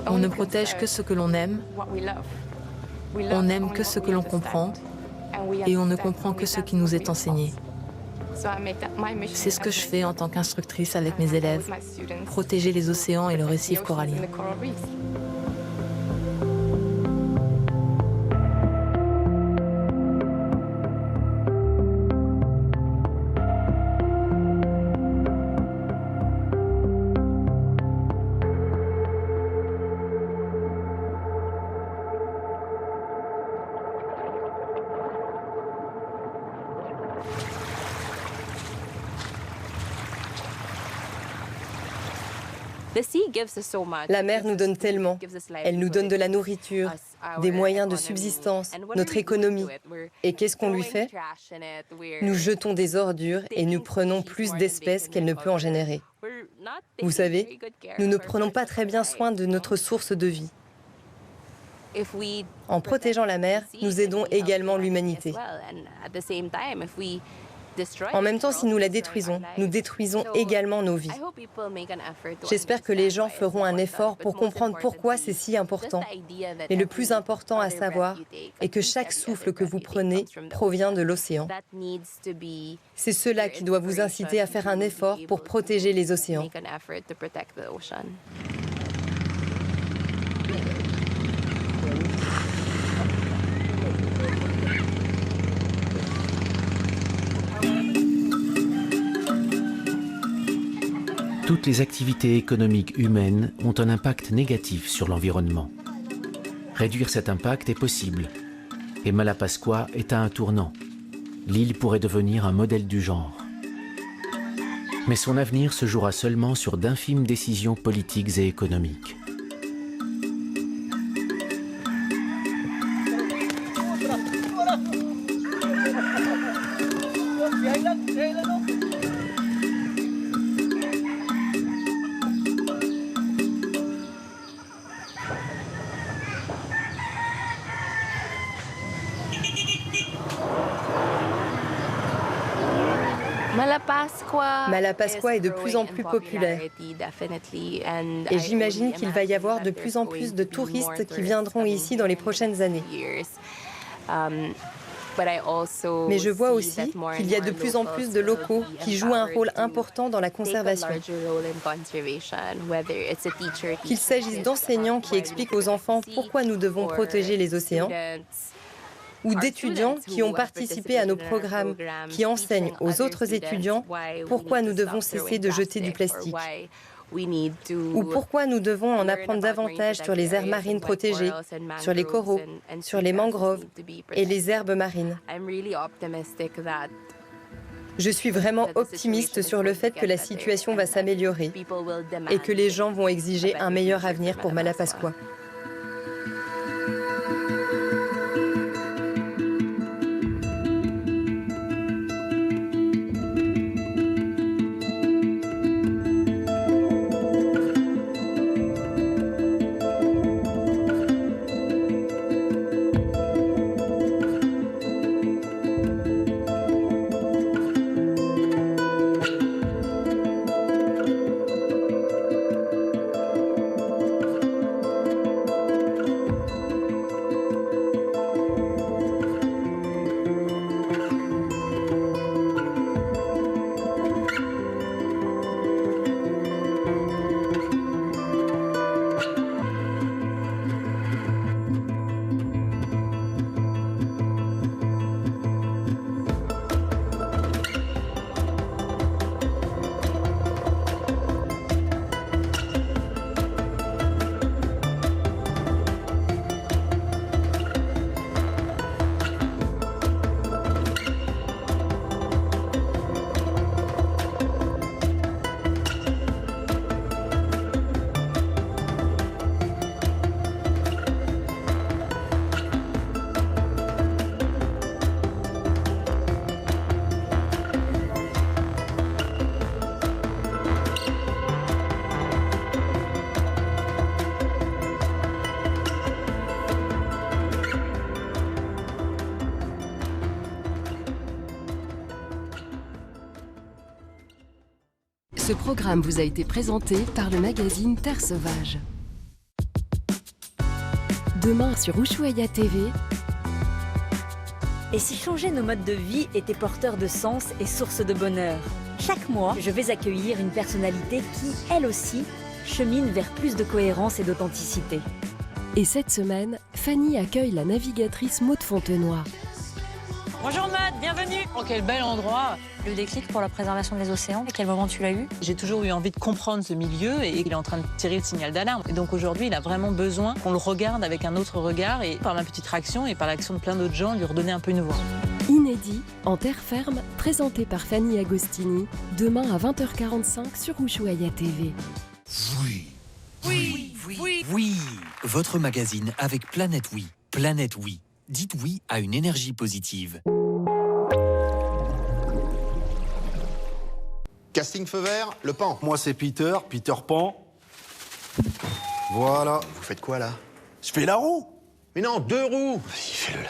On ne protège que ce que l'on aime, on n'aime que ce que l'on comprend, et on ne comprend que ce qui nous est enseigné. C'est ce que je fais en tant qu'instructrice avec mes élèves, protéger les océans et le récif corallien. La mer nous donne tellement. Elle nous donne de la nourriture, des moyens de subsistance, notre économie. Et qu'est-ce qu'on lui fait? Nous jetons des ordures et nous prenons plus d'espèces qu'elle ne peut en générer. Vous savez, nous ne prenons pas très bien soin de notre source de vie. En protégeant la mer, nous aidons également l'humanité. En même temps, si nous la détruisons, nous détruisons également nos vies. J'espère que les gens feront un effort pour comprendre pourquoi c'est si important. Mais le plus important à savoir est que chaque souffle que vous prenez provient de l'océan. C'est cela qui doit vous inciter à faire un effort pour protéger les océans. Toutes les activités économiques humaines ont un impact négatif sur l'environnement. Réduire cet impact est possible. Et Malapascua est à un tournant. L'île pourrait devenir un modèle du genre. Mais son avenir se jouera seulement sur d'infimes décisions politiques et économiques. Malapascua est de plus en plus populaire. Et j'imagine qu'il va y avoir de plus en plus de touristes qui viendront ici dans les prochaines années. Mais je vois aussi qu'il y a de plus en plus de locaux qui jouent un rôle important dans la conservation. Qu'il s'agisse d'enseignants qui expliquent aux enfants pourquoi nous devons protéger les océans, ou d'étudiants qui ont participé à nos programmes, qui enseignent aux autres étudiants pourquoi nous devons cesser de jeter du plastique, ou pourquoi nous devons en apprendre davantage sur les aires marines protégées, sur les coraux, sur les mangroves et les herbes marines. Je suis vraiment optimiste sur le fait que la situation va s'améliorer et que les gens vont exiger un meilleur avenir pour Malapascua. Ce programme vous a été présenté par le magazine Terre Sauvage. Demain sur Ushuaïa TV. Et si changer nos modes de vie était porteur de sens et source de bonheur? Chaque mois, je vais accueillir une personnalité qui, elle aussi, chemine vers plus de cohérence et d'authenticité. Et cette semaine, Fanny accueille la navigatrice Maud Fontenoy. Bonjour Maud, bienvenue. Oh, quel bel endroit. Le déclic pour la préservation des océans, à quel moment tu l'as eu? J'ai toujours eu envie de comprendre ce milieu et il est en train de tirer le signal d'alarme. Et donc aujourd'hui, il a vraiment besoin qu'on le regarde avec un autre regard et par ma petite action et par l'action de plein d'autres gens, lui redonner un peu une voix. Inédit, en terre ferme, présenté par Fanny Agostini, demain à 20h45 sur Ushuaïa TV. Oui. Oui. Oui. Oui. Oui. Votre magazine avec Planète Oui. Planète Oui. Dites oui à une énergie positive. Casting feu vert, le pan. Moi c'est Peter Pan. Voilà. Vous faites quoi là? Je fais la roue. Mais non, 2 roues.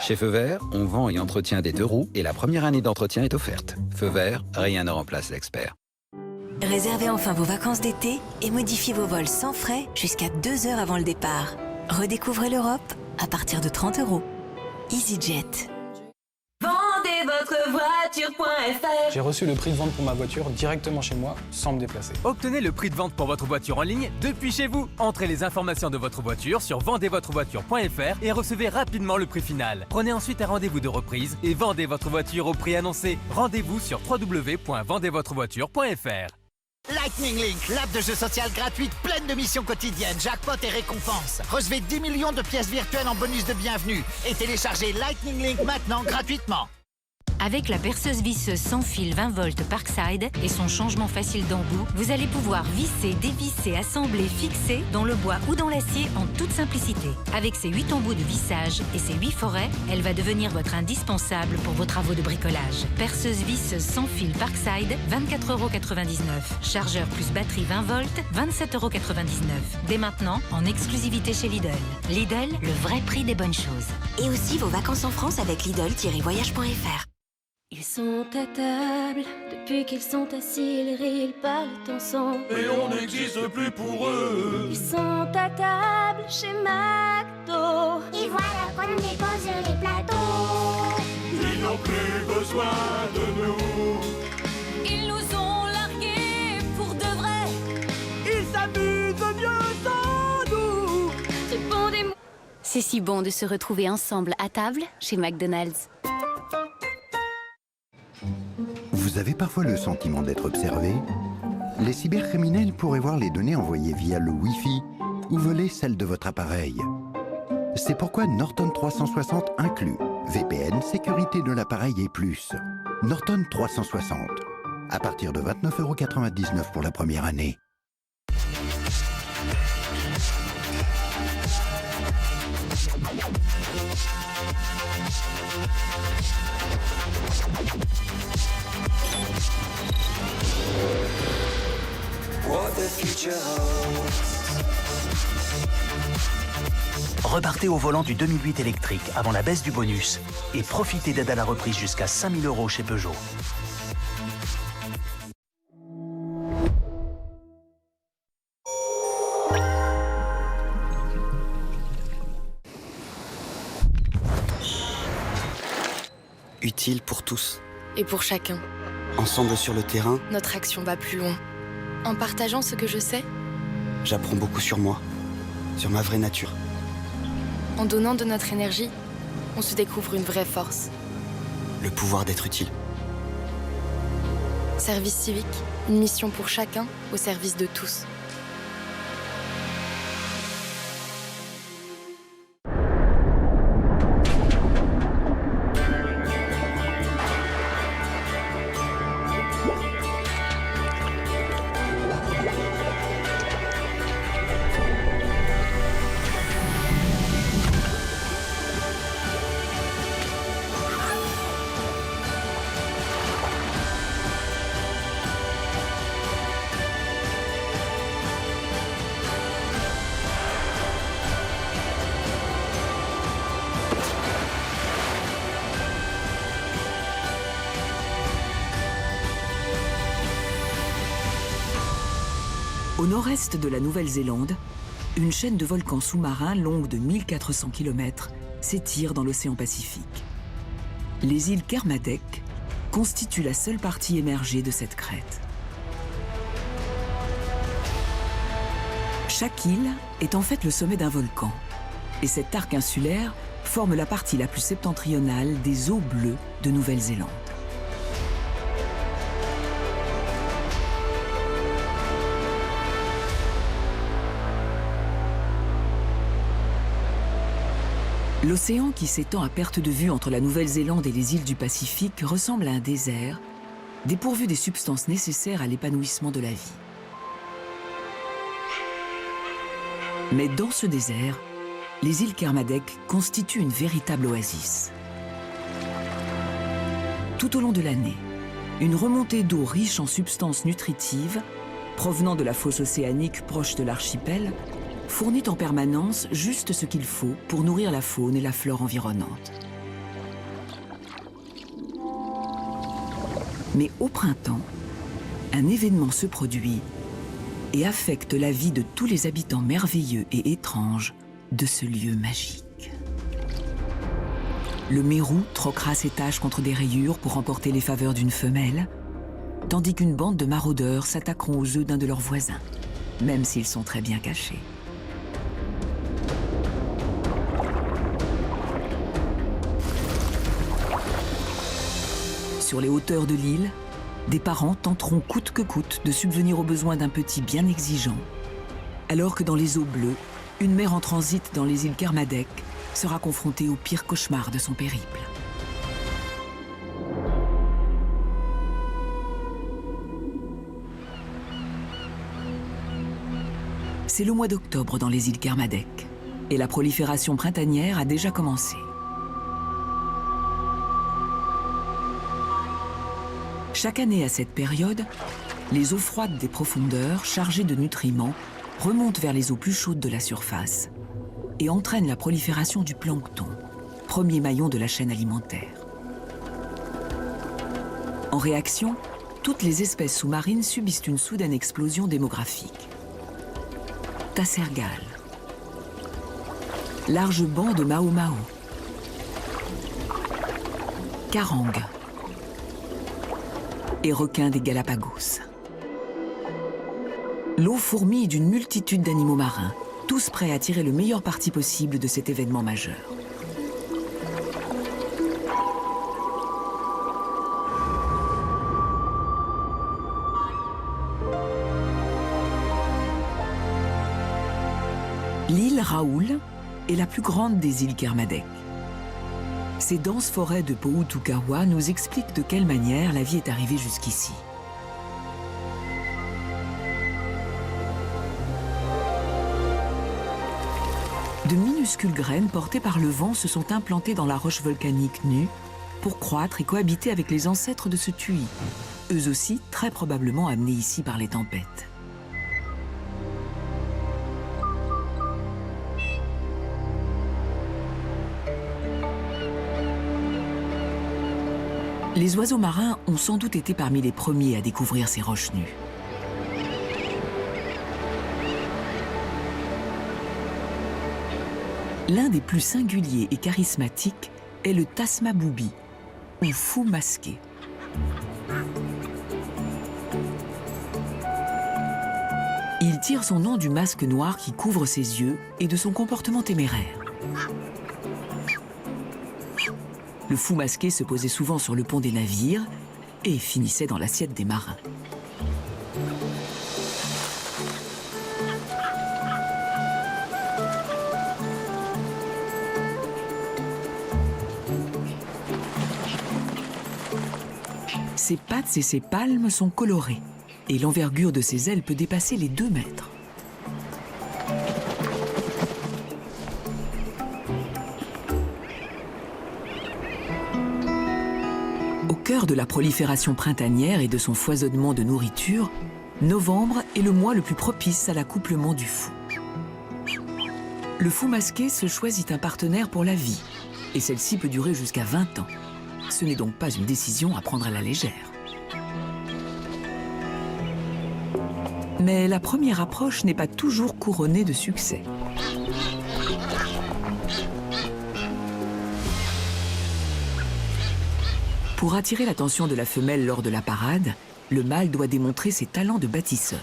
Chez Feu Vert, on vend et entretient des 2 roues et la première année d'entretien est offerte. Feu Vert, rien ne remplace l'expert. Réservez enfin vos vacances d'été et modifiez vos vols sans frais jusqu'à 2 heures avant le départ. Redécouvrez l'Europe à partir de 30 €. EasyJet. Vendez votre voiture.fr. J'ai reçu le prix de vente pour ma voiture directement chez moi, sans me déplacer. Obtenez le prix de vente pour votre voiture en ligne depuis chez vous. Entrez les informations de votre voiture sur vendezvotrevoiture.fr et recevez rapidement le prix final. Prenez ensuite un rendez-vous de reprise et vendez votre voiture au prix annoncé. Rendez-vous sur www.vendezvotrevoiture.fr. Lightning Link, l'app de jeu social gratuite pleine de missions quotidiennes, jackpot et récompenses. Recevez 10 millions de pièces virtuelles en bonus de bienvenue et téléchargez Lightning Link maintenant gratuitement. Avec la perceuse visseuse sans fil 20 volts Parkside et son changement facile d'embout, vous allez pouvoir visser, dévisser, assembler, fixer dans le bois ou dans l'acier en toute simplicité. Avec ses 8 embouts de vissage et ses 8 forêts, elle va devenir votre indispensable pour vos travaux de bricolage. Perceuse visseuse sans fil Parkside, 24,99 €. Chargeur plus batterie 20 volts, 27,99 €. Dès maintenant, en exclusivité chez Lidl. Lidl, le vrai prix des bonnes choses. Et aussi vos vacances en France avec Lidl-voyage.fr. Ils sont à table, depuis qu'ils sont assis, ils rient, ils parlent ensemble. Et on n'existe plus pour eux. Ils sont à table chez McDo. Et voilà qu'on dépose les plateaux. Ils n'ont plus besoin de nous. Ils nous ont largués pour de vrai. Ils s'amusent mieux sans nous. Répondez-moi. C'est si bon de se retrouver ensemble à table chez McDonald's. Vous avez parfois le sentiment d'être observé? Les cybercriminels pourraient voir les données envoyées via le Wi-Fi ou voler celles de votre appareil. C'est pourquoi Norton 360 inclut VPN, sécurité de l'appareil et plus. Norton 360, à partir de 29,99 € pour la première année. Repartez au volant du 2008 électrique avant la baisse du bonus et profitez d'aide à la reprise jusqu'à 5 000 € chez Peugeot. Utile pour tous. Et pour chacun. Ensemble sur le terrain, notre action va plus loin. En partageant ce que je sais, j'apprends beaucoup sur moi, sur ma vraie nature. En donnant de notre énergie, on se découvre une vraie force. Le pouvoir d'être utile. Service civique, une mission pour chacun, au service de tous. Au nord-est de la Nouvelle-Zélande, une chaîne de volcans sous-marins longue de 1400 km s'étire dans l'océan Pacifique. Les îles Kermadec constituent la seule partie émergée de cette crête. Chaque île est en fait le sommet d'un volcan, et cet arc insulaire forme la partie la plus septentrionale des eaux bleues de Nouvelle-Zélande. L'océan qui s'étend à perte de vue entre la Nouvelle-Zélande et les îles du Pacifique ressemble à un désert, dépourvu des substances nécessaires à l'épanouissement de la vie. Mais dans ce désert, les îles Kermadec constituent une véritable oasis. Tout au long de l'année, une remontée d'eau riche en substances nutritives, provenant de la fosse océanique proche de l'archipel, fournit en permanence juste ce qu'il faut pour nourrir la faune et la flore environnantes. Mais au printemps, un événement se produit et affecte la vie de tous les habitants merveilleux et étranges de ce lieu magique. Le mérou troquera ses taches contre des rayures pour remporter les faveurs d'une femelle, tandis qu'une bande de maraudeurs s'attaqueront aux œufs d'un de leurs voisins, même s'ils sont très bien cachés. Sur les hauteurs de l'île, des parents tenteront coûte que coûte de subvenir aux besoins d'un petit bien exigeant, alors que dans les eaux bleues, une mère en transit dans les îles Kermadec sera confrontée au pire cauchemar de son périple. C'est le mois d'octobre dans les îles Kermadec, et la prolifération printanière a déjà commencé. Chaque année à cette période, les eaux froides des profondeurs, chargées de nutriments, remontent vers les eaux plus chaudes de la surface et entraînent la prolifération du plancton, premier maillon de la chaîne alimentaire. En réaction, toutes les espèces sous-marines subissent une soudaine explosion démographique. Tassergale, large banc de Mao-Mao, carangue, et requins des Galapagos. L'eau fourmille d'une multitude d'animaux marins, tous prêts à tirer le meilleur parti possible de cet événement majeur. L'île Raoul est la plus grande des îles Kermadec. Ces denses forêts de Poutukawa nous expliquent de quelle manière la vie est arrivée jusqu'ici. De minuscules graines portées par le vent se sont implantées dans la roche volcanique nue pour croître et cohabiter avec les ancêtres de ce Tui, eux aussi très probablement amenés ici par les tempêtes. Les oiseaux marins ont sans doute été parmi les premiers à découvrir ces roches nues. L'un des plus singuliers et charismatiques est le tasmaboubi, ou fou masqué. Il tire son nom du masque noir qui couvre ses yeux et de son comportement téméraire. Le fou masqué se posait souvent sur le pont des navires et finissait dans l'assiette des marins. Ses pattes et ses palmes sont colorées et l'envergure de ses ailes peut dépasser les 2 mètres. Au cœur de la prolifération printanière et de son foisonnement de nourriture, novembre est le mois le plus propice à l'accouplement du fou. Le fou masqué se choisit un partenaire pour la vie, et celle-ci peut durer jusqu'à 20 ans. Ce n'est donc pas une décision à prendre à la légère. Mais la première approche n'est pas toujours couronnée de succès. Pour attirer l'attention de la femelle lors de la parade, le mâle doit démontrer ses talents de bâtisseur.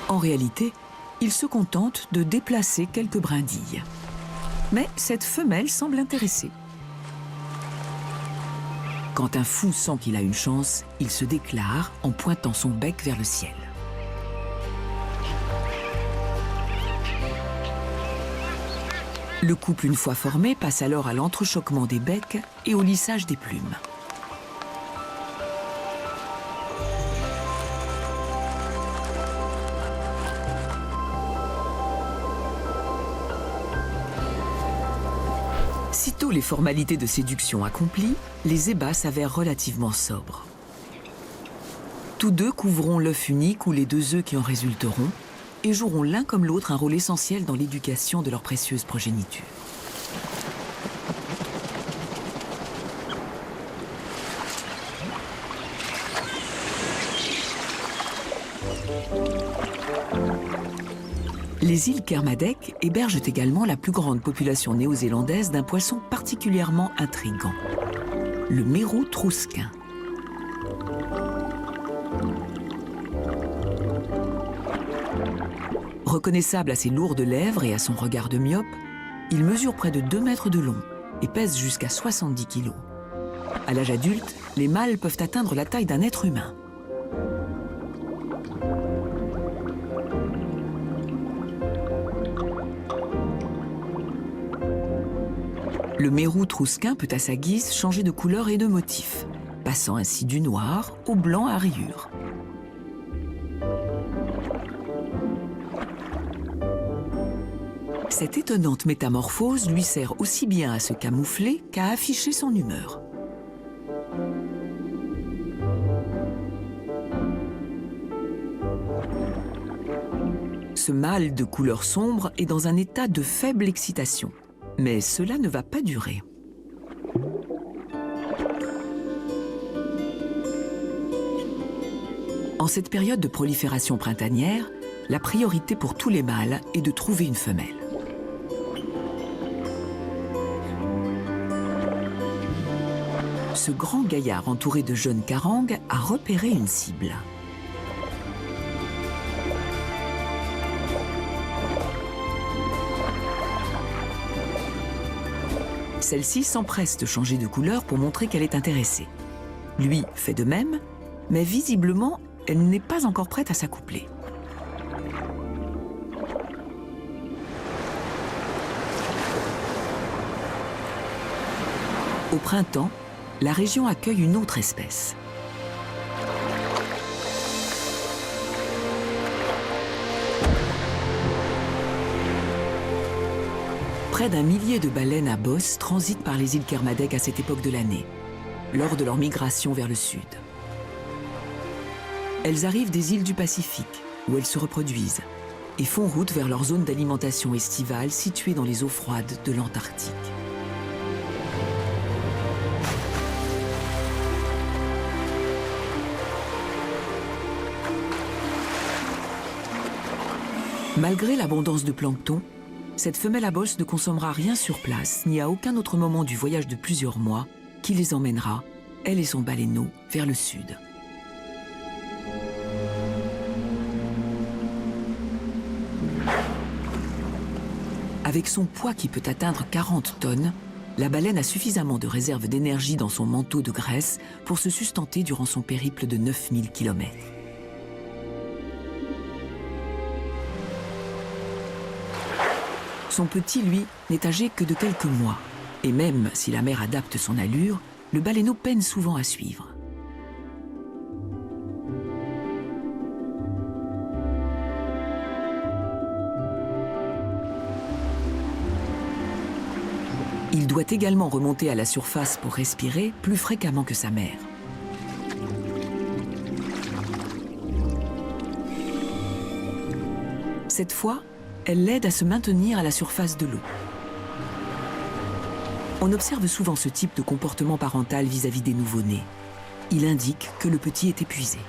En réalité, il se contente de déplacer quelques brindilles. Mais cette femelle semble intéressée. Quand un fou sent qu'il a une chance, il se déclare en pointant son bec vers le ciel. Le couple, une fois formé, passe alors à l'entrechoquement des becs et au lissage des plumes. Sitôt les formalités de séduction accomplies, les ébats s'avèrent relativement sobres. Tous deux couvront l'œuf unique ou les 2 œufs qui en résulteront et joueront l'un comme l'autre un rôle essentiel dans l'éducation de leur précieuse progéniture. Les îles Kermadec hébergent également la plus grande population néo-zélandaise d'un poisson particulièrement intrigant, le mérou trousquin. Reconnaissable à ses lourdes lèvres et à son regard de myope, il mesure près de 2 mètres de long et pèse jusqu'à 70 kilos. À l'âge adulte, les mâles peuvent atteindre la taille d'un être humain. Le mérou trousquin peut à sa guise changer de couleur et de motif, passant ainsi du noir au blanc à rayures. Cette étonnante métamorphose lui sert aussi bien à se camoufler qu'à afficher son humeur. Ce mâle de couleur sombre est dans un état de faible excitation. Mais cela ne va pas durer. En cette période de prolifération printanière, la priorité pour tous les mâles est de trouver une femelle. Ce grand gaillard entouré de jeunes carangues a repéré une cible. Celle-ci s'empresse de changer de couleur pour montrer qu'elle est intéressée. Lui fait de même, mais visiblement, elle n'est pas encore prête à s'accoupler. Au printemps, la région accueille une autre espèce. Près d'1 millier de baleines à bosse transitent par les îles Kermadec à cette époque de l'année, lors de leur migration vers le sud. Elles arrivent des îles du Pacifique, où elles se reproduisent, et font route vers leur zone d'alimentation estivale située dans les eaux froides de l'Antarctique. Malgré l'abondance de plancton, cette femelle à bosse ne consommera rien sur place, ni à aucun autre moment du voyage de plusieurs mois, qui les emmènera, elle et son baleineau, vers le sud. Avec son poids qui peut atteindre 40 tonnes, la baleine a suffisamment de réserves d'énergie dans son manteau de graisse pour se sustenter durant son périple de 9000 km. Son petit, lui, n'est âgé que de quelques mois. Et même si la mère adapte son allure, le baleineau peine souvent à suivre. Il doit également remonter à la surface pour respirer plus fréquemment que sa mère. Cette fois, elle l'aide à se maintenir à la surface de l'eau. On observe souvent ce type de comportement parental vis-à-vis des nouveau-nés. Il indique que le petit est épuisé.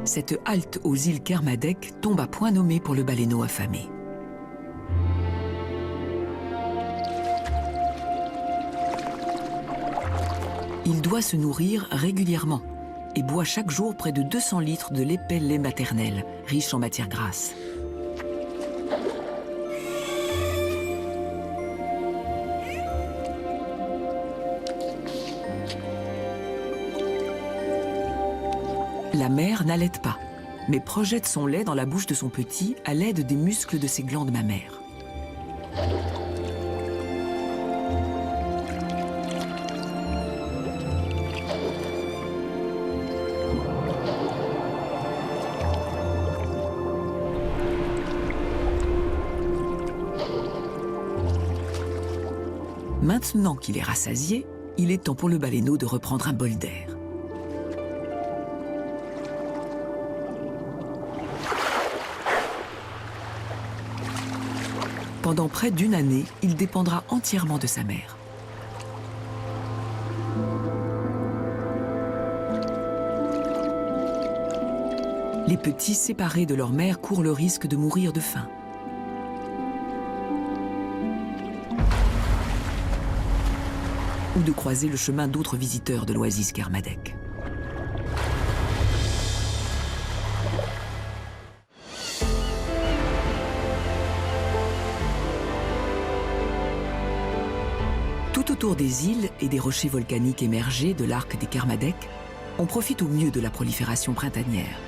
Cette halte aux îles Kermadec tombe à point nommé pour le baleineau affamé. Il doit se nourrir régulièrement et boit chaque jour près de 200 litres de l'épais lait maternel, riche en matières grasses. La mère n'allaite pas, mais projette son lait dans la bouche de son petit à l'aide des muscles de ses glandes mammaires. Maintenant qu'il est rassasié, il est temps pour le baleineau de reprendre un bol d'air. Pendant près d'une année, il dépendra entièrement de sa mère. Les petits séparés de leur mère courent le risque de mourir de faim. Ou de croiser le chemin d'autres visiteurs de l'oasis Kermadec. Tout autour des îles et des rochers volcaniques émergés de l'arc des Kermadec, on profite au mieux de la prolifération printanière.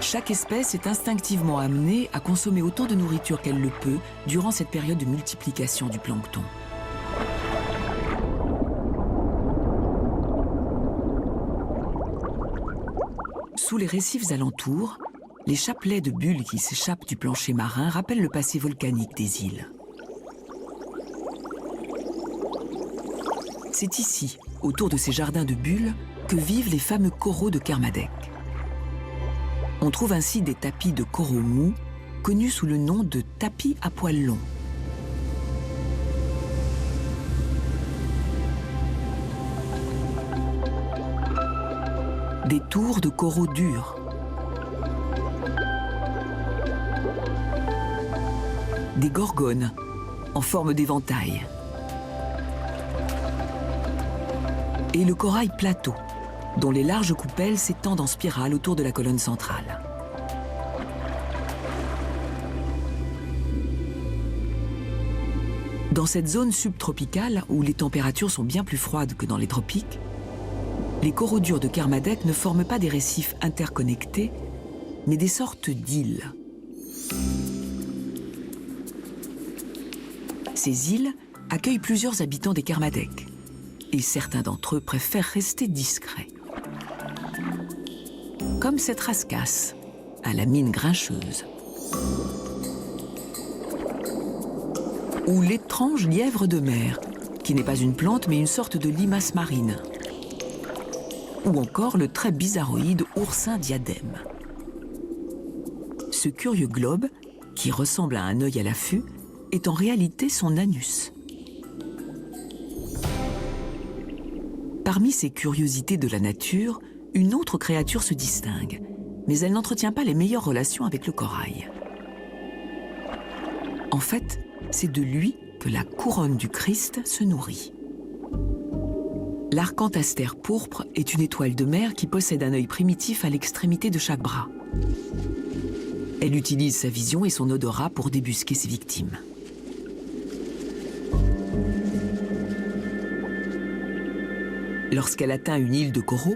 Chaque espèce est instinctivement amenée à consommer autant de nourriture qu'elle le peut durant cette période de multiplication du plancton. Sous les récifs alentours, les chapelets de bulles qui s'échappent du plancher marin rappellent le passé volcanique des îles. C'est ici, autour de ces jardins de bulles, que vivent les fameux coraux de Kermadec. On trouve ainsi des tapis de coraux mous, connus sous le nom de tapis à poils longs. Des tours de coraux durs. Des gorgones, en forme d'éventail. Et le corail plateau, dont les larges coupelles s'étendent en spirale autour de la colonne centrale. Dans cette zone subtropicale, où les températures sont bien plus froides que dans les tropiques, les coraux durs de Kermadec ne forment pas des récifs interconnectés, mais des sortes d'îles. Ces îles accueillent plusieurs habitants des Kermadec, et certains d'entre eux préfèrent rester discrets. Comme cette rascasse, à la mine grincheuse. Ou l'étrange lièvre de mer, qui n'est pas une plante mais une sorte de limace marine. Ou encore le très bizarroïde oursin diadème. Ce curieux globe, qui ressemble à un œil à l'affût, est en réalité son anus. Parmi ces curiosités de la nature, une autre créature se distingue, mais elle n'entretient pas les meilleures relations avec le corail. En fait, c'est de lui que la couronne du Christ se nourrit. L'arcantastère pourpre est une étoile de mer qui possède un œil primitif à l'extrémité de chaque bras. Elle utilise sa vision et son odorat pour débusquer ses victimes. Lorsqu'elle atteint une île de coraux,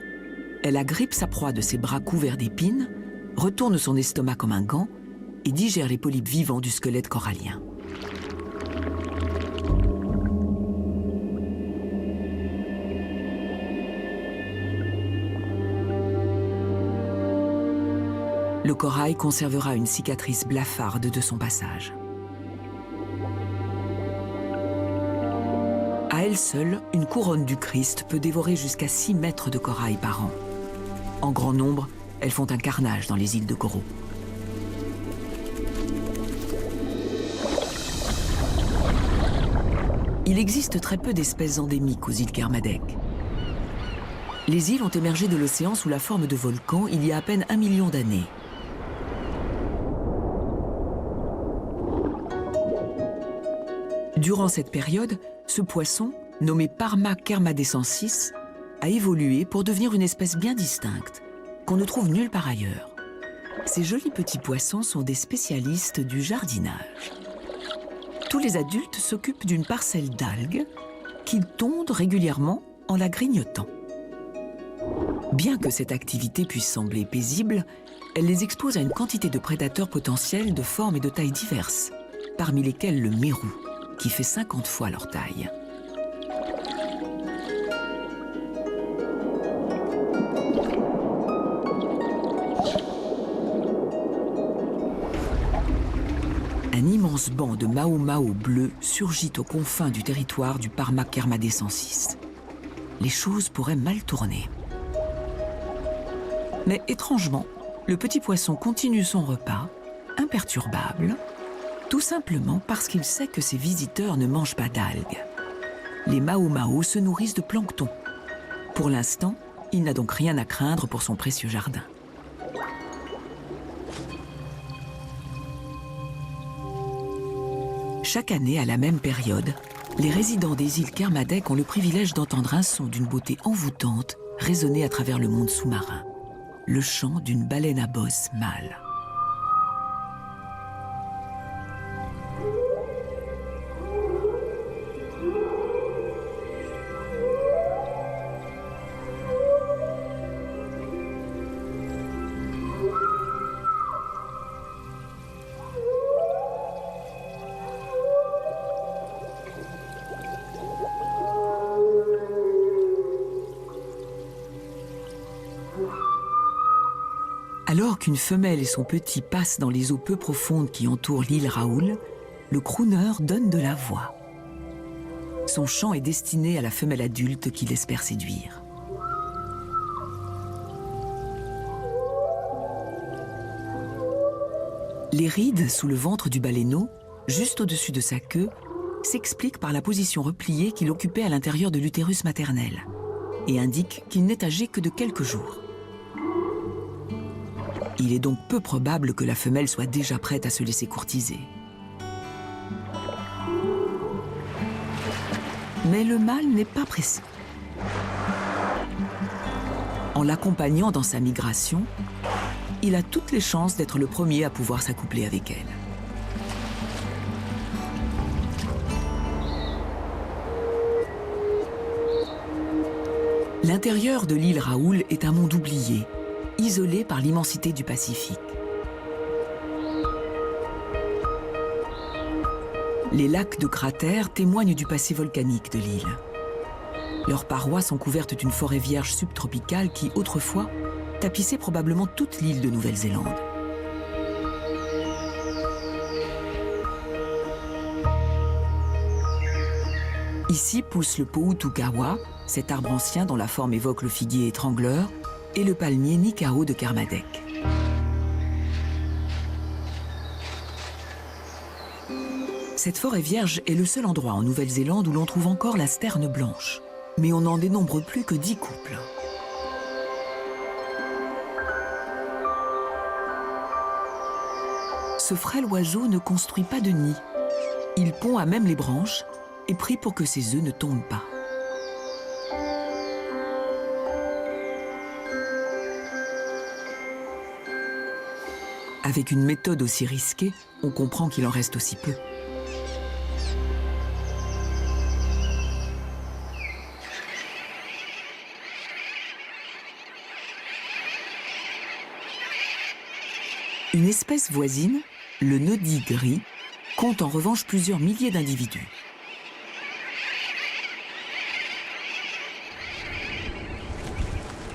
elle agrippe sa proie de ses bras couverts d'épines, retourne son estomac comme un gant et digère les polypes vivants du squelette corallien. Le corail conservera une cicatrice blafarde de son passage. elle seule, une couronne du Christ peut dévorer jusqu'à 6 mètres de corail par an. En grand nombre, elles font un carnage dans les îles de coraux. Il existe très peu d'espèces endémiques aux îles Kermadec. Les îles ont émergé de l'océan sous la forme de volcans il y a à peine 1 million d'années. Durant cette période, ce poisson, nommé Parma kermadescensis, a évolué pour devenir une espèce bien distincte, qu'on ne trouve nulle part ailleurs. Ces jolis petits poissons sont des spécialistes du jardinage. Tous les adultes s'occupent d'une parcelle d'algues qu'ils tondent régulièrement en la grignotant. Bien que cette activité puisse sembler paisible, elle les expose à une quantité de prédateurs potentiels de formes et de tailles diverses, parmi lesquels le mérou, qui fait 50 fois leur taille. Un immense banc de mao-mao bleu surgit aux confins du territoire du Parma kermadescensis. Les choses pourraient mal tourner. Mais étrangement, le petit poisson continue son repas, imperturbable, tout simplement parce qu'il sait que ses visiteurs ne mangent pas d'algues. Les mao-mao se nourrissent de plancton. Pour l'instant, il n'a donc rien à craindre pour son précieux jardin. Chaque année, à la même période, les résidents des îles Kermadec ont le privilège d'entendre un son d'une beauté envoûtante résonner à travers le monde sous-marin. Le chant d'une baleine à bosse mâle. Alors qu'une femelle et son petit passent dans les eaux peu profondes qui entourent l'île Raoul, le crooner donne de la voix. Son chant est destiné à la femelle adulte qu'il espère séduire. Les rides sous le ventre du baleineau, juste au-dessus de sa queue, s'expliquent par la position repliée qu'il occupait à l'intérieur de l'utérus maternel et indiquent qu'il n'est âgé que de quelques jours. Il est donc peu probable que la femelle soit déjà prête à se laisser courtiser. Mais le mâle n'est pas pressé. En l'accompagnant dans sa migration, il a toutes les chances d'être le premier à pouvoir s'accoupler avec elle. L'intérieur de l'île Raoul est un monde oublié, isolé par l'immensité du Pacifique. Les lacs de cratères témoignent du passé volcanique de l'île. Leurs parois sont couvertes d'une forêt vierge subtropicale qui, autrefois, tapissait probablement toute l'île de Nouvelle-Zélande. Ici pousse le Poutukawa, cet arbre ancien dont la forme évoque le figuier étrangleur, et le palmier Nikao de Kermadec. Cette forêt vierge est le seul endroit en Nouvelle-Zélande où l'on trouve encore la sterne blanche. Mais on n'en dénombre plus que 10 couples. Ce frêle oiseau ne construit pas de nid. Il pond à même les branches et prie pour que ses œufs ne tombent pas. Avec une méthode aussi risquée, on comprend qu'il en reste aussi peu. Une espèce voisine, le nodi gris, compte en revanche plusieurs milliers d'individus.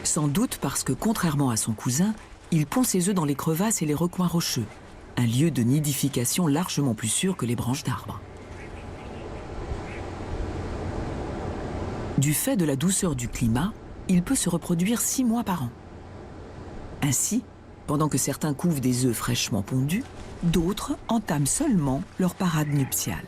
Sans doute parce que, contrairement à son cousin, il pond ses œufs dans les crevasses et les recoins rocheux, un lieu de nidification largement plus sûr que les branches d'arbres. Du fait de la douceur du climat, il peut se reproduire 6 mois par an. Ainsi, pendant que certains couvent des œufs fraîchement pondus, d'autres entament seulement leur parade nuptiale.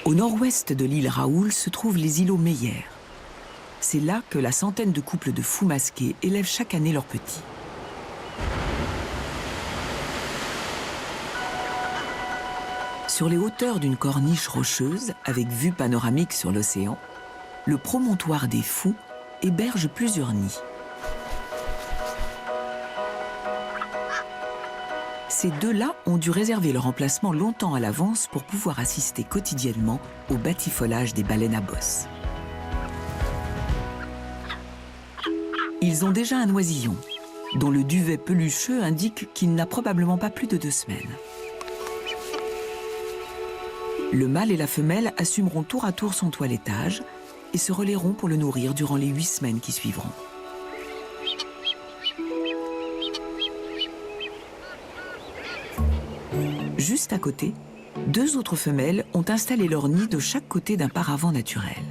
Au nord-ouest de l'île Raoul se trouvent les îlots Meyer. C'est là que la centaine de couples de fous masqués élèvent chaque année leurs petits. Sur les hauteurs d'une corniche rocheuse, avec vue panoramique sur l'océan, le promontoire des Fous héberge plusieurs nids. Ces deux-là ont dû réserver leur emplacement longtemps à l'avance pour pouvoir assister quotidiennement au batifolage des baleines à bosse. Ils ont déjà un oisillon, dont le duvet pelucheux indique qu'il n'a probablement pas plus de 2 semaines. Le mâle et la femelle assumeront tour à tour son toilettage et se relayeront pour le nourrir durant les 8 semaines qui suivront. Juste à côté, 2 autres femelles ont installé leur nid de chaque côté d'un paravent naturel.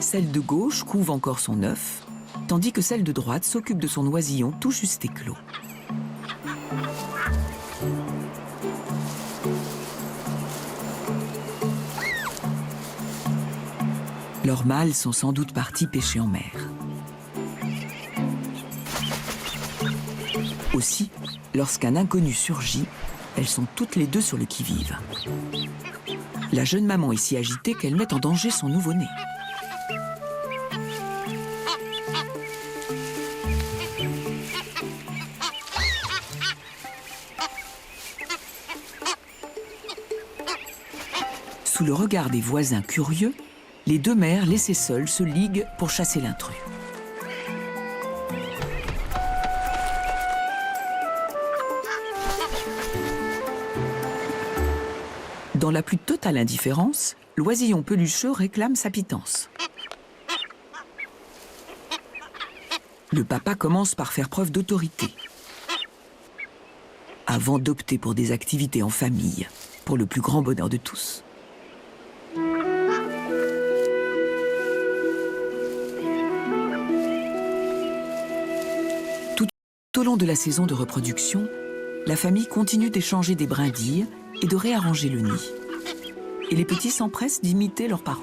Celle de gauche couve encore son œuf, tandis que celle de droite s'occupe de son oisillon tout juste éclos. Leurs mâles sont sans doute partis pêcher en mer. Aussi, lorsqu'un inconnu surgit, elles sont toutes les 2 sur le qui-vive. La jeune maman est si agitée qu'elle met en danger son nouveau-né. Sous le regard des voisins curieux, les 2 mères laissées seules se liguent pour chasser l'intrus. Dans la plus totale indifférence, l'oisillon pelucheux réclame sa pitance. Le papa commence par faire preuve d'autorité, avant d'opter pour des activités en famille, pour le plus grand bonheur de tous. Tout au long de la saison de reproduction, la famille continue d'échanger des brindilles et de réarranger le nid. Et les petits s'empressent d'imiter leurs parents.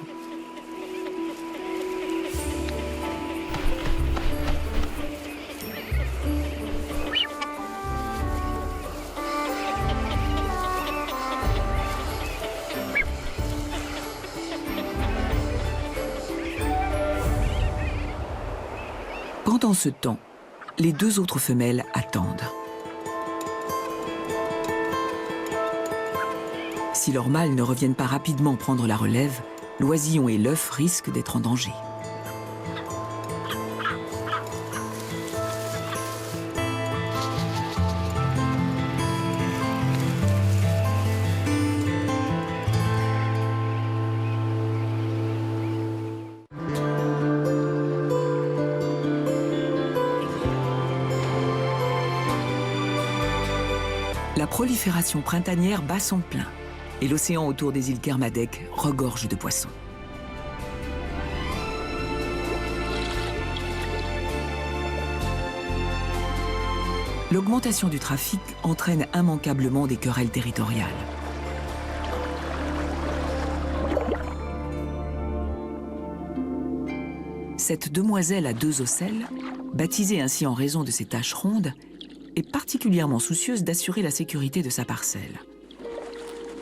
Pendant ce temps, les 2 autres femelles attendent. Si leurs mâles ne reviennent pas rapidement prendre la relève, l'oisillon et l'œuf risquent d'être en danger. La prolifération printanière bat son plein et l'océan autour des îles Kermadec regorge de poissons. L'augmentation du trafic entraîne immanquablement des querelles territoriales. Cette demoiselle à 2 ocelles, baptisée ainsi en raison de ses taches rondes, est particulièrement soucieuse d'assurer la sécurité de sa parcelle.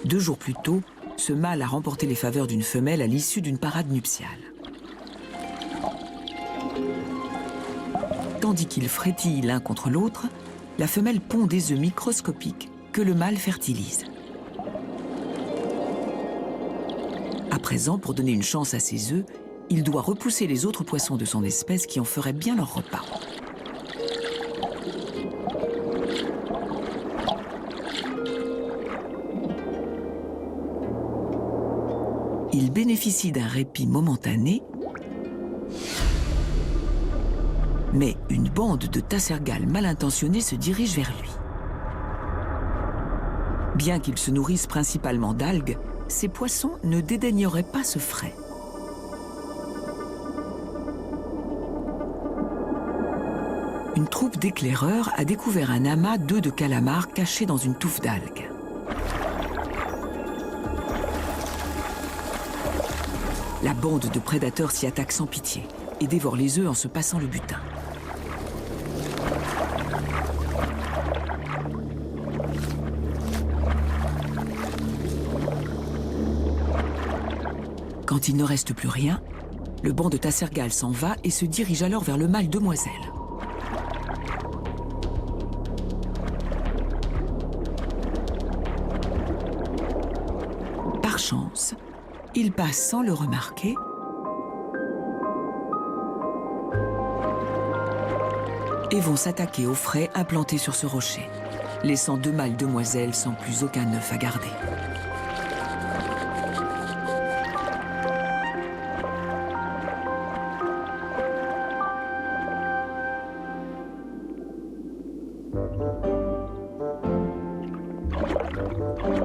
2 jours plus tôt, ce mâle a remporté les faveurs d'une femelle à l'issue d'une parade nuptiale. Tandis qu'ils frétillent l'un contre l'autre, la femelle pond des œufs microscopiques que le mâle fertilise. À présent, pour donner une chance à ses œufs, il doit repousser les autres poissons de son espèce qui en feraient bien leur repas. Il bénéficie d'un répit momentané, mais une bande de tassergales mal intentionnés se dirige vers lui. Bien qu'ils se nourrissent principalement d'algues, ces poissons ne dédaigneraient pas ce frais. Une troupe d'éclaireurs a découvert un amas d'œufs de calamar cachés dans une touffe d'algues. La bande de prédateurs s'y attaque sans pitié et dévore les œufs en se passant le butin. Quand il ne reste plus rien, le banc de tassergales s'en va et se dirige alors vers le mâle demoiselle. Par chance, il passe sans le remarquer et vont s'attaquer aux frais implantés sur ce rocher, laissant 2 mâles demoiselles sans plus aucun œuf à garder.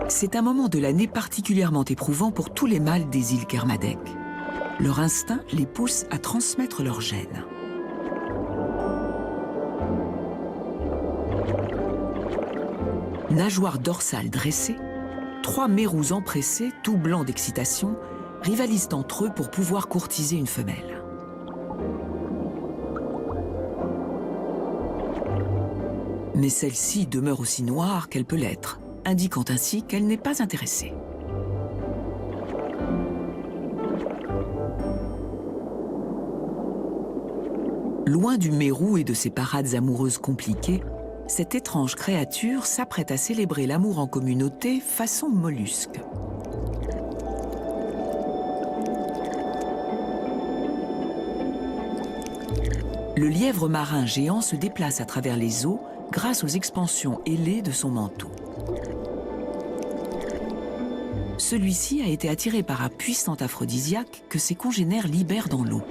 C'est un moment de l'année particulièrement éprouvant pour tous les mâles des îles Kermadec. Leur instinct les pousse à transmettre leur gènes. Nageoires dorsales dressées, 3 mérous empressés, tout blancs d'excitation, rivalisent entre eux pour pouvoir courtiser une femelle. Mais celle-ci demeure aussi noire qu'elle peut l'être, indiquant ainsi qu'elle n'est pas intéressée. Loin du mérou et de ses parades amoureuses compliquées, cette étrange créature s'apprête à célébrer l'amour en communauté façon mollusque. Le lièvre marin géant se déplace à travers les eaux grâce aux expansions ailées de son manteau. Celui-ci a été attiré par un puissant aphrodisiaque que ses congénères libèrent dans l'eau.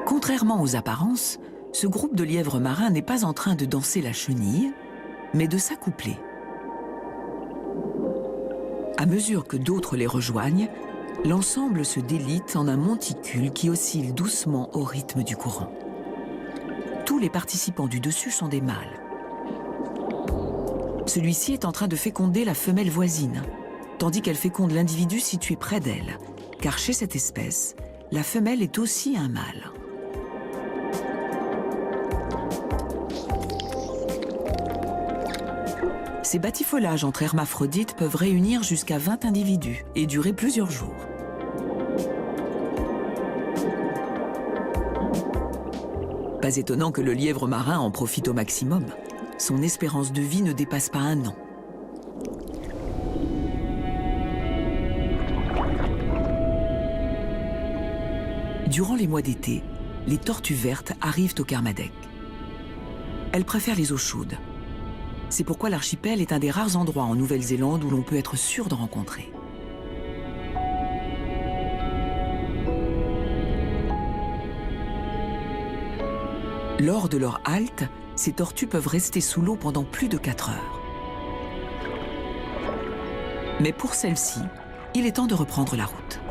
Contrairement aux apparences, ce groupe de lièvres marins n'est pas en train de danser la chenille, mais de s'accoupler. À mesure que d'autres les rejoignent, l'ensemble se délite en un monticule qui oscille doucement au rythme du courant. Tous les participants du dessus sont des mâles. Celui-ci est en train de féconder la femelle voisine, tandis qu'elle féconde l'individu situé près d'elle, car chez cette espèce, la femelle est aussi un mâle. Ces batifolages entre hermaphrodites peuvent réunir jusqu'à 20 individus et durer plusieurs jours. Pas étonnant que le lièvre marin en profite au maximum. Son espérance de vie ne dépasse pas 1 an. Durant les mois d'été, les tortues vertes arrivent au Kermadec. Elles préfèrent les eaux chaudes. C'est pourquoi l'archipel est un des rares endroits en Nouvelle-Zélande où l'on peut être sûr d'en rencontrer. Lors de leur halte, ces tortues peuvent rester sous l'eau pendant plus de 4 heures. Mais pour celles-ci, il est temps de reprendre la route.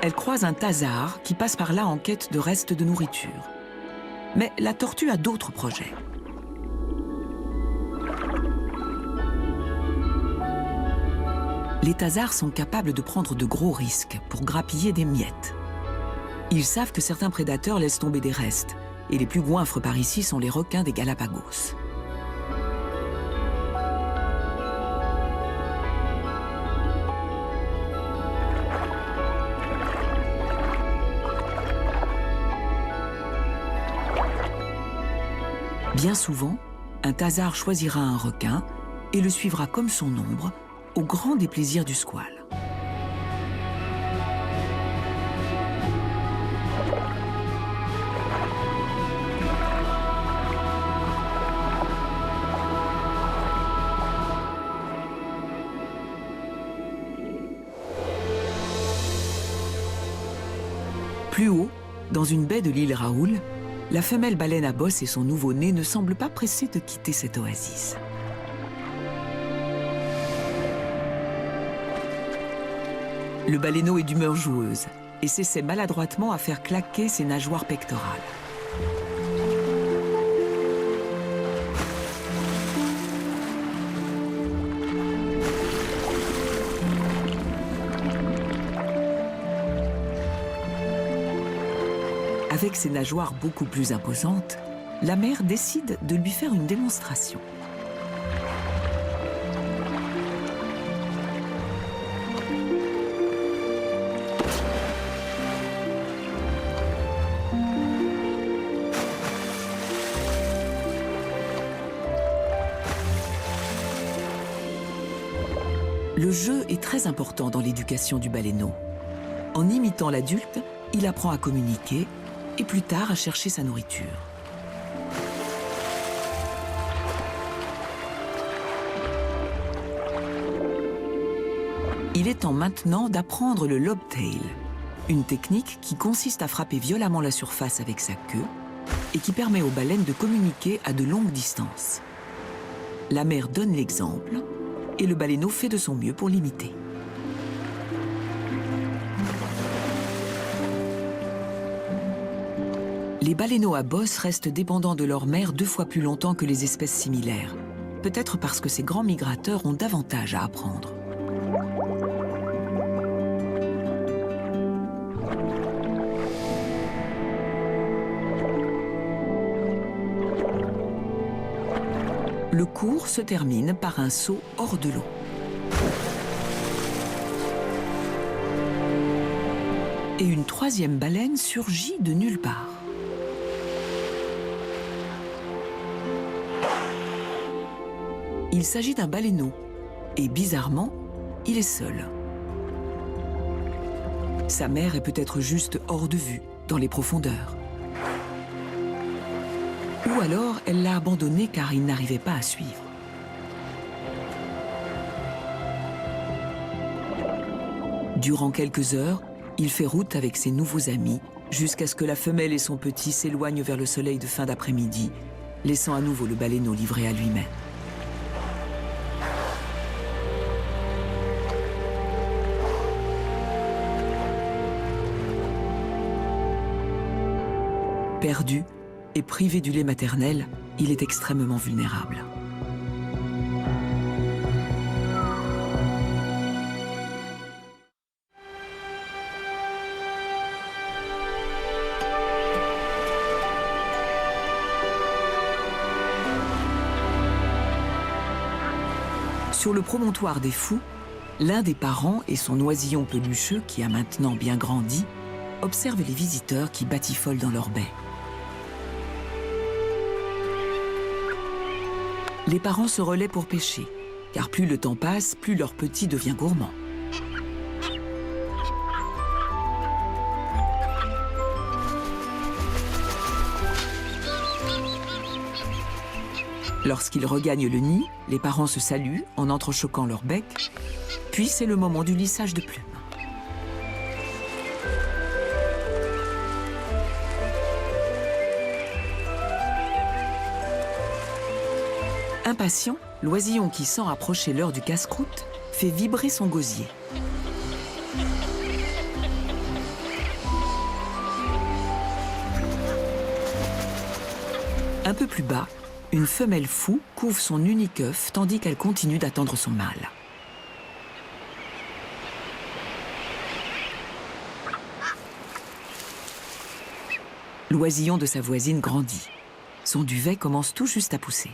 Elles croisent un thasard qui passe par là en quête de restes de nourriture. Mais la tortue a d'autres projets. Les thasards sont capables de prendre de gros risques pour grappiller des miettes. Ils savent que certains prédateurs laissent tomber des restes, et les plus goinfres par ici sont les requins des Galapagos. Bien souvent, un thasard choisira un requin et le suivra comme son ombre, au grand déplaisir du squale. Plus haut, dans une baie de l'île Raoul, la femelle baleine à bosse et son nouveau-né ne semblent pas pressés de quitter cette oasis. Le baleineau est d'humeur joueuse et s'essaie maladroitement à faire claquer ses nageoires pectorales. Avec ses nageoires beaucoup plus imposantes, la mère décide de lui faire une démonstration. Le jeu est très important dans l'éducation du baleineau. En imitant l'adulte, il apprend à communiquer et plus tard à chercher sa nourriture. Il est temps maintenant d'apprendre le lobtail, une technique qui consiste à frapper violemment la surface avec sa queue et qui permet aux baleines de communiquer à de longues distances. La mère donne l'exemple et le baleineau fait de son mieux pour l'imiter. Les baleineaux à bosse restent dépendants de leur mère 2 fois plus longtemps que les espèces similaires. Peut-être parce que ces grands migrateurs ont davantage à apprendre. Le cours se termine par un saut hors de l'eau. Et une 3e baleine surgit de nulle part. Il s'agit d'un baleineau, et bizarrement, il est seul. Sa mère est peut-être juste hors de vue, dans les profondeurs. Ou alors, elle l'a abandonné car il n'arrivait pas à suivre. Durant quelques heures, il fait route avec ses nouveaux amis, jusqu'à ce que la femelle et son petit s'éloignent vers le soleil de fin d'après-midi, laissant à nouveau le baleineau livré à lui-même. Perdu et privé du lait maternel, il est extrêmement vulnérable. Sur le promontoire des Fous, l'un des parents et son oisillon pelucheux, qui a maintenant bien grandi, observent les visiteurs qui batifolent dans leur baie. Les parents se relaient pour pêcher, car plus le temps passe, plus leur petit devient gourmand. Lorsqu'ils regagnent le nid, les parents se saluent en entrechoquant leur bec, puis c'est le moment du lissage de plumes. Impatient, l'oisillon qui sent approcher l'heure du casse-croûte fait vibrer son gosier. Un peu plus bas, une femelle fou couve son unique œuf tandis qu'elle continue d'attendre son mâle. L'oisillon de sa voisine grandit. Son duvet commence tout juste à pousser.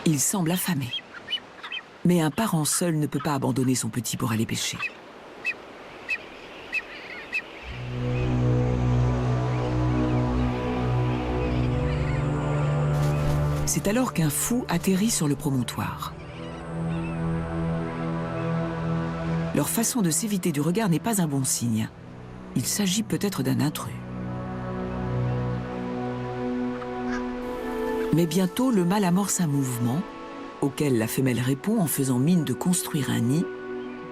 Il semble affamé. Mais un parent seul ne peut pas abandonner son petit pour aller pêcher. C'est alors qu'un fou atterrit sur le promontoire. Leur façon de s'éviter du regard n'est pas un bon signe. Il s'agit peut-être d'un intrus. Mais bientôt, le mâle amorce un mouvement, auquel la femelle répond en faisant mine de construire un nid,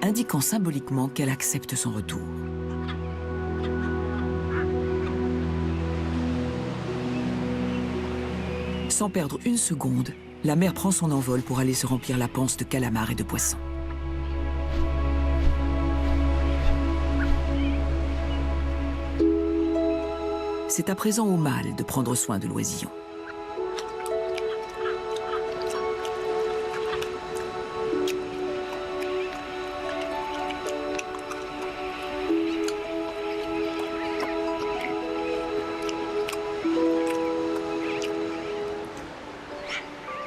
indiquant symboliquement qu'elle accepte son retour. Sans perdre une seconde, la mer prend son envol pour aller se remplir la panse de calamars et de poissons. C'est à présent au mâle de prendre soin de l'oisillon.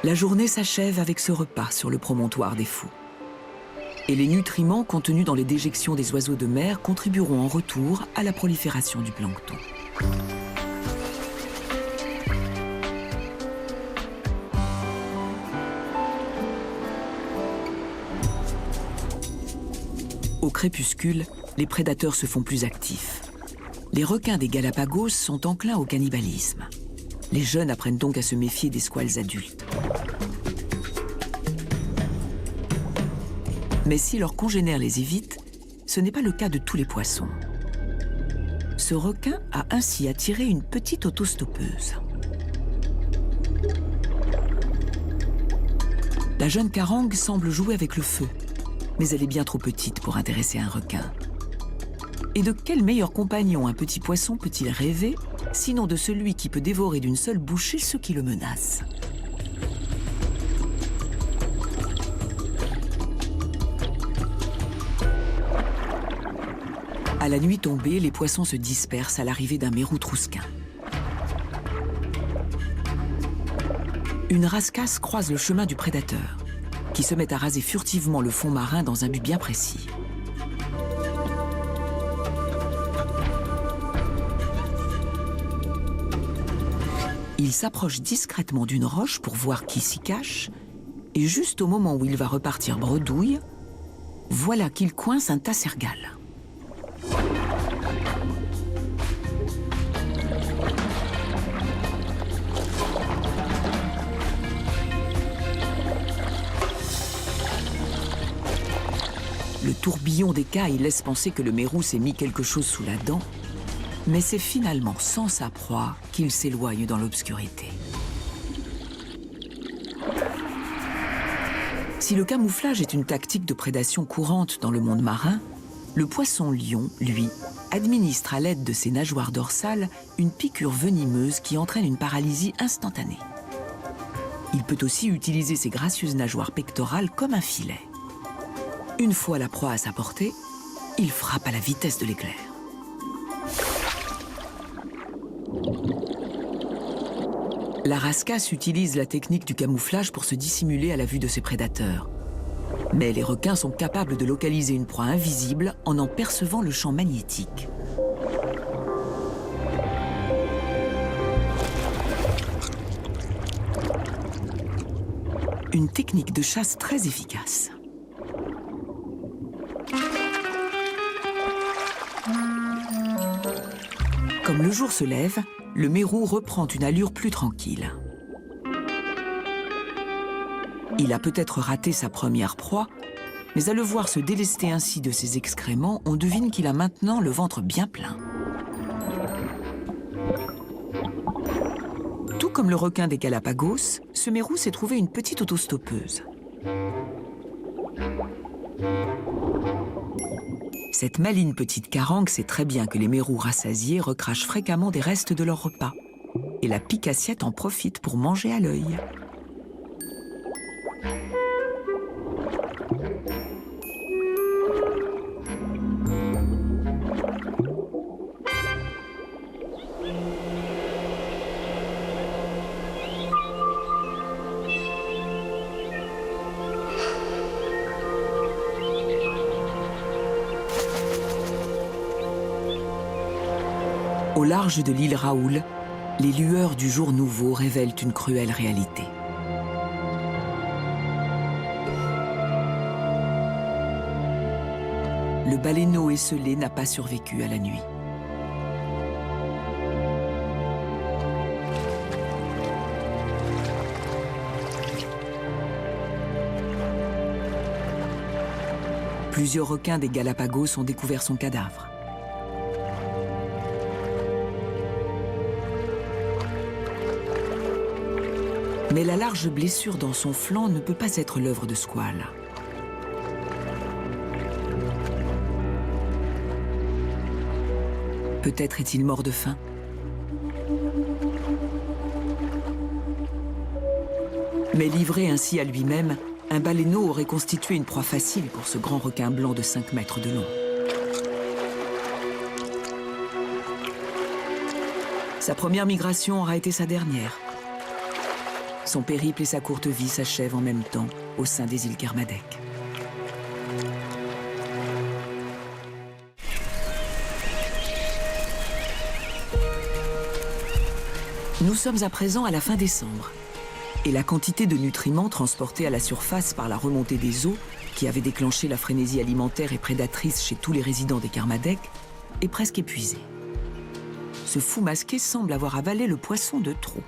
La journée s'achève avec ce repas sur le promontoire des Fous. Et les nutriments contenus dans les déjections des oiseaux de mer contribueront en retour à la prolifération du plancton. Au crépuscule, les prédateurs se font plus actifs. Les requins des Galapagos sont enclins au cannibalisme. Les jeunes apprennent donc à se méfier des squales adultes. Mais si leurs congénères les évitent, ce n'est pas le cas de tous les poissons. Ce requin a ainsi attiré une petite autostoppeuse. La jeune carangue semble jouer avec le feu, mais elle est bien trop petite pour intéresser un requin. Et de quel meilleur compagnon un petit poisson peut-il rêver, sinon de celui qui peut dévorer d'une seule bouchée ceux qui le menacent? À la nuit tombée, les poissons se dispersent à l'arrivée d'un mérou trousquin. Une rascasse croise le chemin du prédateur, qui se met à raser furtivement le fond marin dans un but bien précis. Il s'approche discrètement d'une roche pour voir qui s'y cache, et juste au moment où il va repartir bredouille, voilà qu'il coince un tassergale. Le tourbillon d'écailles laisse penser que le mérou s'est mis quelque chose sous la dent, mais c'est finalement sans sa proie qu'il s'éloigne dans l'obscurité. Si le camouflage est une tactique de prédation courante dans le monde marin, le poisson-lion, lui, administre à l'aide de ses nageoires dorsales une piqûre venimeuse qui entraîne une paralysie instantanée. Il peut aussi utiliser ses gracieuses nageoires pectorales comme un filet. Une fois la proie à sa portée, il frappe à la vitesse de l'éclair. La rascasse utilise la technique du camouflage pour se dissimuler à la vue de ses prédateurs. Mais les requins sont capables de localiser une proie invisible en percevant le champ magnétique. Une technique de chasse très efficace. Comme le jour se lève, le mérou reprend une allure plus tranquille. Il a peut-être raté sa première proie, mais à le voir se délester ainsi de ses excréments, on devine qu'il a maintenant le ventre bien plein. Tout comme le requin des Galapagos, ce mérou s'est trouvé une petite autostoppeuse. Cette maligne petite carangue sait très bien que les mérous rassasiés recrachent fréquemment des restes de leur repas. Et la pique-assiette en profite pour manger à l'œil. Au large de l'île Raoul, les lueurs du jour nouveau révèlent une cruelle réalité. Le baleineau esselé n'a pas survécu à la nuit. Plusieurs requins des Galapagos ont découvert son cadavre. Mais la large blessure dans son flanc ne peut pas être l'œuvre de Squall. Peut-être est-il mort de faim. Mais livré ainsi à lui-même, un baleineau aurait constitué une proie facile pour ce grand requin blanc de 5 mètres de long. Sa première migration aura été sa dernière. Son périple et sa courte vie s'achèvent en même temps au sein des îles Kermadec. Nous sommes à présent à la fin décembre. Et la quantité de nutriments transportés à la surface par la remontée des eaux, qui avait déclenché la frénésie alimentaire et prédatrice chez tous les résidents des Kermadec, est presque épuisée. Ce fou masqué semble avoir avalé le poisson de trop.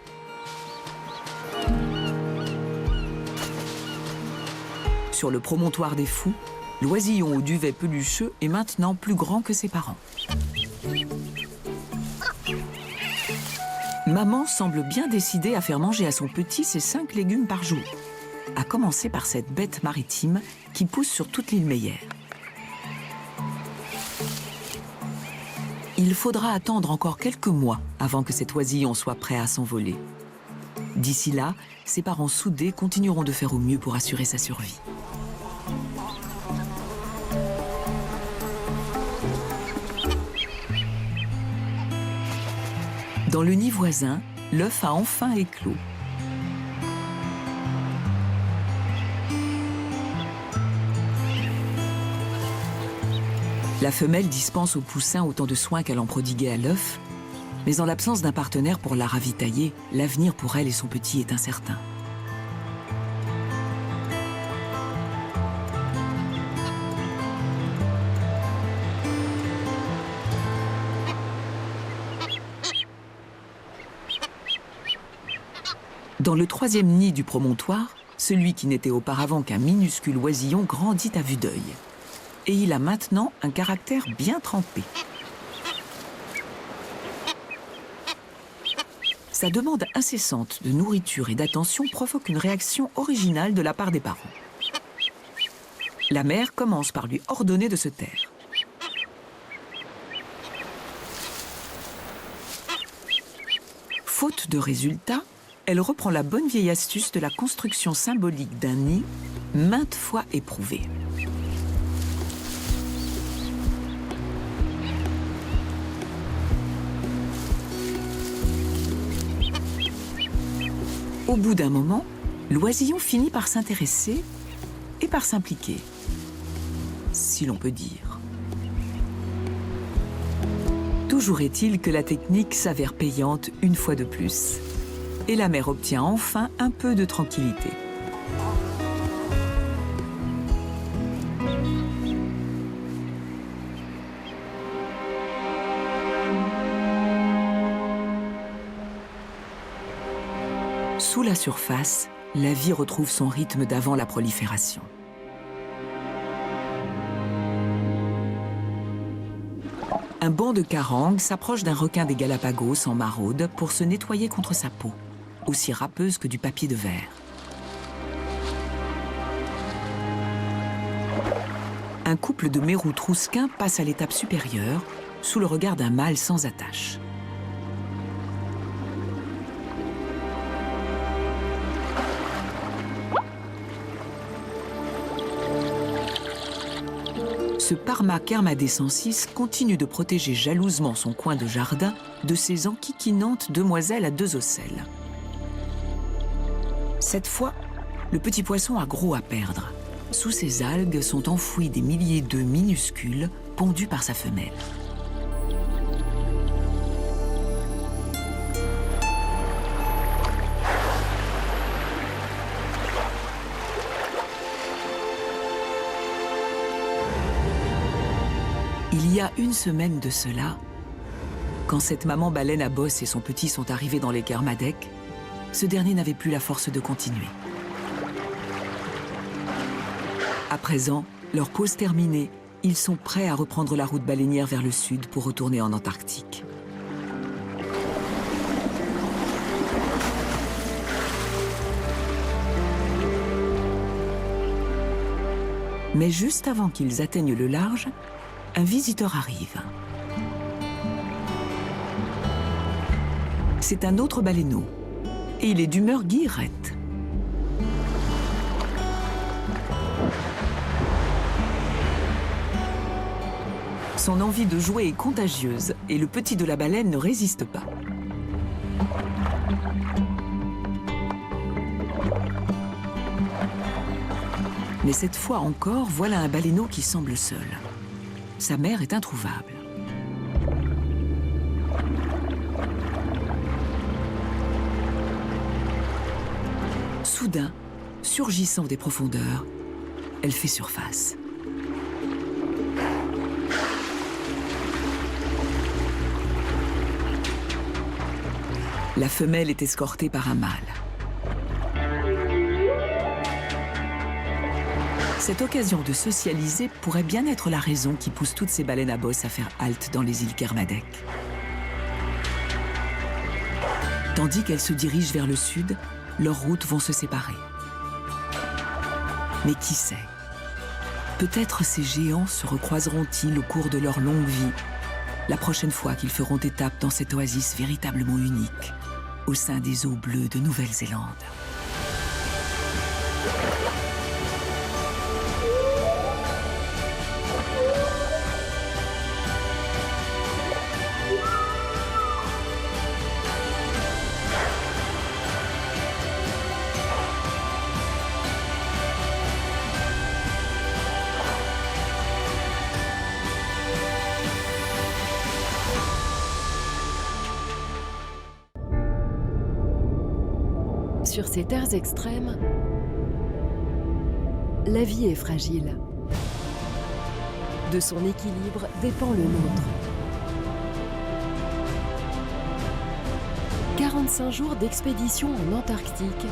Sur le promontoire des Fous, l'oisillon au duvet pelucheux est maintenant plus grand que ses parents. Maman semble bien décidée à faire manger à son petit ses 5 légumes par jour, à commencer par cette bête maritime qui pousse sur toute l'île Meyer. Il faudra attendre encore quelques mois avant que cet oisillon soit prêt à s'envoler. D'ici là, ses parents soudés continueront de faire au mieux pour assurer sa survie. Dans le nid voisin, l'œuf a enfin éclos. La femelle dispense au poussin autant de soins qu'elle en prodiguait à l'œuf, mais en l'absence d'un partenaire pour la ravitailler, l'avenir pour elle et son petit est incertain. Dans le 3e nid du promontoire, celui qui n'était auparavant qu'un minuscule oisillon grandit à vue d'œil. Et il a maintenant un caractère bien trempé. Sa demande incessante de nourriture et d'attention provoque une réaction originale de la part des parents. La mère commence par lui ordonner de se taire. Faute de résultats, elle reprend la bonne vieille astuce de la construction symbolique d'un nid, maintes fois éprouvée. Au bout d'un moment, l'oisillon finit par s'intéresser et par s'impliquer, si l'on peut dire. Toujours est-il que la technique s'avère payante une fois de plus. Et la mère obtient enfin un peu de tranquillité. Sous la surface, la vie retrouve son rythme d'avant la prolifération. Un banc de carangue s'approche d'un requin des Galapagos en maraude pour se nettoyer contre sa peau, aussi râpeuse que du papier de verre. Un couple de mérous trousquins passe à l'étape supérieure, sous le regard d'un mâle sans attache. Ce Parma kermadescensis continue de protéger jalousement son coin de jardin de ces enquiquinantes demoiselles à 2 ocelles. Cette fois, le petit poisson a gros à perdre. Sous ses algues sont enfouis des milliers d'œufs minuscules pondus par sa femelle. Il y a une semaine de cela, quand cette maman baleine à bosse et son petit sont arrivés dans les Kermadec, ce dernier n'avait plus la force de continuer. À présent, leur pause terminée, ils sont prêts à reprendre la route baleinière vers le sud pour retourner en Antarctique. Mais juste avant qu'ils atteignent le large, un visiteur arrive. C'est un autre baleineau, et il est d'humeur guillerette. Son envie de jouer est contagieuse, et le petit de la baleine ne résiste pas. Mais cette fois encore, voilà un baleineau qui semble seul. Sa mère est introuvable. Soudain, surgissant des profondeurs, elle fait surface. La femelle est escortée par un mâle. Cette occasion de socialiser pourrait bien être la raison qui pousse toutes ces baleines à bosse à faire halte dans les îles Kermadec. Tandis qu'elles se dirigent vers le sud, leurs routes vont se séparer. Mais qui sait? Peut-être ces géants se recroiseront-ils au cours de leur longue vie, la prochaine fois qu'ils feront étape dans cette oasis véritablement unique, au sein des eaux bleues de Nouvelle-Zélande. Sur ces terres extrêmes, la vie est fragile. De son équilibre dépend le nôtre. 45 jours d'expédition en Antarctique,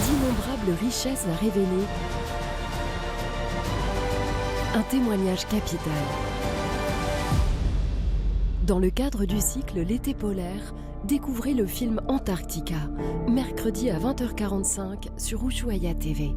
d'innombrables richesses à révéler, un témoignage capital. Dans le cadre du cycle L'été polaire, découvrez le film Antarctica, mercredi à 20h45 sur Ushuaïa TV.